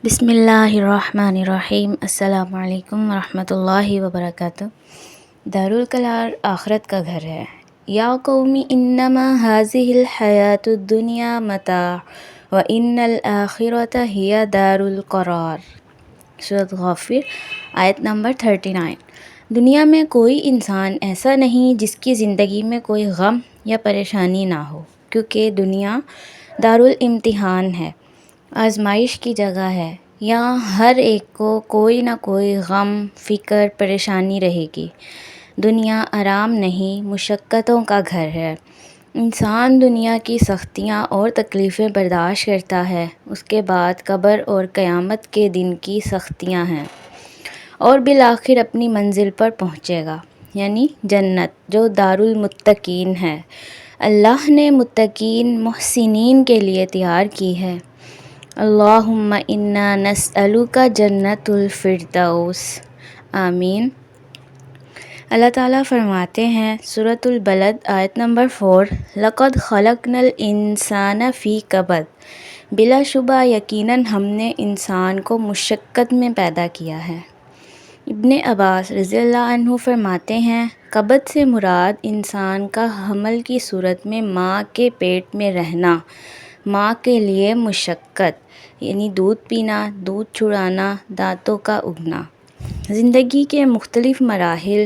بسم اللہ الرحمن الرحیم۔ السلام علیکم ورحمۃ اللہ وبرکاتہ۔ دارالقرار آخرت کا گھر ہے۔ یا قومی انما هذه الحیاۃ الدنیا متاع وان الآخرۃ ہی دار القرار۔ سورۃ غافر آیت نمبر 39۔ دنیا میں کوئی انسان ایسا نہیں جس کی زندگی میں کوئی غم یا پریشانی نہ ہو، کیونکہ دنیا دارالامتحان ہے، آزمائش کی جگہ ہے۔ یہاں ہر ایک کو کوئی نہ کوئی غم، فکر، پریشانی رہے گی۔ دنیا آرام نہیں، مشقتوں کا گھر ہے۔ انسان دنیا کی سختیاں اور تکلیفیں برداشت کرتا ہے، اس کے بعد قبر اور قیامت کے دن کی سختیاں ہیں، اور بالآخر اپنی منزل پر پہنچے گا، یعنی جنت، جو دارالمتقین ہے۔ اللہ نے متقین، محسنین کے لیے تیار کی ہے۔ اللہم انا نسألک جنت الفردوس۔ آمین۔ اللہ تعالیٰ فرماتے ہیں سورۃ البلد آیت نمبر 4، لقد خلقنا الانسان فی کبد۔ بلا شبہ یقیناً ہم نے انسان کو مشقت میں پیدا کیا ہے۔ ابن عباس رضی اللہ عنہ فرماتے ہیں، کبد سے مراد انسان کا حمل کی صورت میں ماں کے پیٹ میں رہنا، ماں کے لیے مشقت، یعنی دودھ پینا، دودھ چھڑانا، دانتوں کا اگنا۔ زندگی کے مختلف مراحل،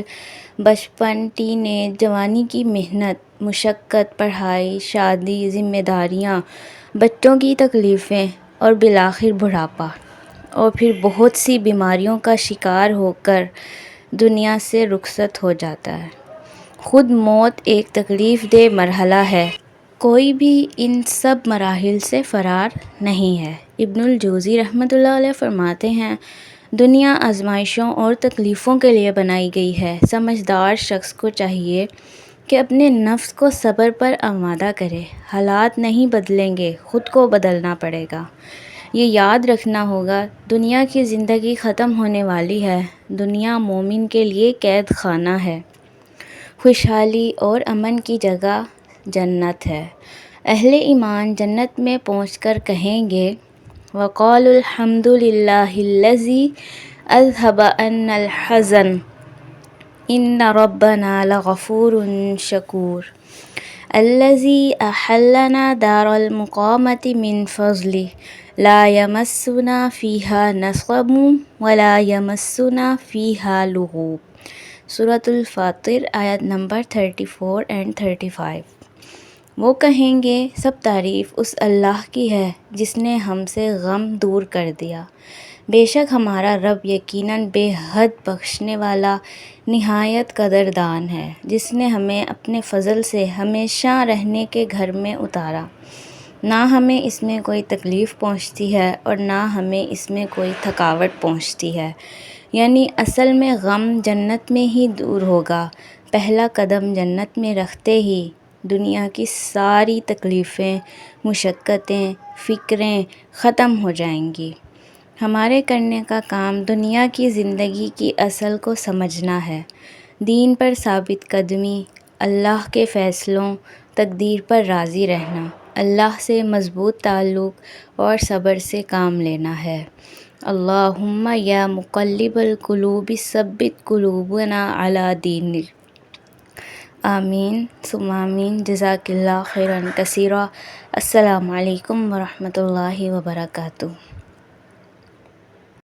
بچپن، ٹین ایج، جوانی کی محنت، مشقت، پڑھائی، شادی، ذمہ داریاں، بچوں کی تکلیفیں، اور بالآخر بڑھاپا، اور پھر بہت سی بیماریوں کا شکار ہو کر دنیا سے رخصت ہو جاتا ہے۔ خود موت ایک تکلیف دہ مرحلہ ہے، کوئی بھی ان سب مراحل سے فرار نہیں ہے۔ ابن الجوزی رحمۃ اللہ علیہ فرماتے ہیں، دنیا آزمائشوں اور تکلیفوں کے لیے بنائی گئی ہے۔ سمجھدار شخص کو چاہیے کہ اپنے نفس کو صبر پر آمادہ کرے۔ حالات نہیں بدلیں گے، خود کو بدلنا پڑے گا۔ یہ یاد رکھنا ہوگا، دنیا کی زندگی ختم ہونے والی ہے۔ دنیا مومن کے لیے قید خانہ ہے، خوشحالی اور امن کی جگہ جنت ہے۔ اہل ایمان جنت میں پہنچ کر کہیں گے، وَقَالُوا الْحَمْدُ لِلَّهِ الَّذِي أَذْهَبَ عَنَّا الْحَزَنَ إِنَّ رَبَّنَا لَغَفُورٌ شَكُورٌ الَّذِي أَحَلَّنَا دَارَ الْمُقَامَةِ مِنْ فَضْلِهِ لَا يَمَسُّنَا فِيهَا نَصَبٌ وَلَا يَمَسُّنَا فِيهَا لُغُوبٌ۔ سورۃ الفاطر آیت نمبر 34 and 35۔ وہ کہیں گے، سب تعریف اس اللہ کی ہے جس نے ہم سے غم دور کر دیا۔ بے شک ہمارا رب یقیناً بے حد بخشنے والا، نہایت قدردان ہے، جس نے ہمیں اپنے فضل سے ہمیشہ رہنے کے گھر میں اتارا۔ نہ ہمیں اس میں کوئی تکلیف پہنچتی ہے اور نہ ہمیں اس میں کوئی تھکاوٹ پہنچتی ہے، یعنی اصل میں غم جنت میں ہی دور ہوگا۔ پہلا قدم جنت میں رکھتے ہی دنیا کی ساری تکلیفیں، مشقتیں، فکریں ختم ہو جائیں گی۔ ہمارے کرنے کا کام دنیا کی زندگی کی اصل کو سمجھنا ہے، دین پر ثابت قدمی، اللہ کے فیصلوں، تقدیر پر راضی رہنا، اللہ سے مضبوط تعلق اور صبر سے کام لینا ہے۔ اللہم یا مقلب القلوب ثبت قلوبنا علی دینک۔ آمین ثم آمین۔ جزاک اللہ خیرا کثیرا۔ السلام علیکم ورحمۃ اللہ وبرکاتہ۔